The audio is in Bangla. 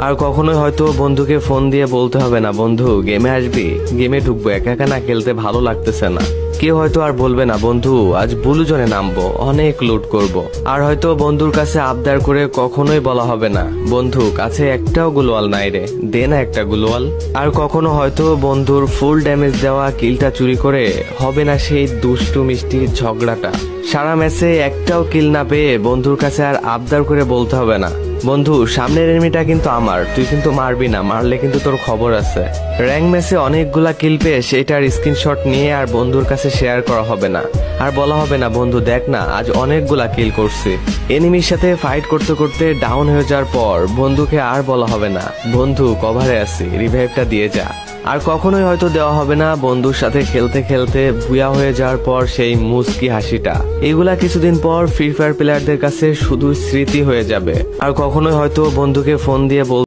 আর কখনোই হয়তো বন্ধুকে ফোন দিয়ে বলতে হবে না, বন্ধু গেমে আসবি, গেমে ঢুকবো, একা একা না খেলতে ভালো লাগতেছে না। কেউ হয়তো আর বলবে না, বন্ধু আজ ব্লু জোনে নামবো, অনেক লুট করব। আর হয়তো বন্ধুর কাছে আবদার করে কখনোই বলা হবে না, বন্ধু কাছে একটাও গ্লোয়াল নাই রে, দে না একটা গ্লোয়াল। আর কখনো হয়তো বন্ধুর ফুল ড্যামেজ দেওয়া কিলটা চুরি করে হবে না সেই দুষ্টু মিষ্টি ঝগড়াটা। সারা ম্যাচে একটাও কিল না পেয়ে বন্ধুর কাছে আর আবদার করে বলতে হবে না, বন্ধু সামনের এনিমিটা কিন্তু আমার, তুই কিন্তু মারবি না, মারলে কিন্তু তোর খবর আছে। র্যাঙ্ক ম্যাচে অনেকগুলা কিল পেয়ে সেটার স্ক্রিনশট নিয়ে আর বন্ধুর কাছে শেয়ার করা হবে না, আর বলা হবে না, বন্ধু দেখ না আজ অনেকগুলা কিল করছি। এনিমির সাথে ফাইট করতে করতে ডাউন হয়ে যাওয়ার পর বন্ধুকে আর বলা হবে না, বন্ধু কভারে আছি, রিভাইভটা দিয়ে যা। আর কখনোই হয়তো দেওয়া হবে না বন্ধুর সাথে খেলতে খেলতে বুয়া হয়ে যাওয়ার পর সেই মুচকি হাসিটা। এগুলা কিছুদিন পর ফ্রি ফায়ার প্লেয়ারদের কাছে শুধু স্মৃতি হয়ে যাবে। আর কখনোই হয়তো বন্ধুকে ফোন দিয়ে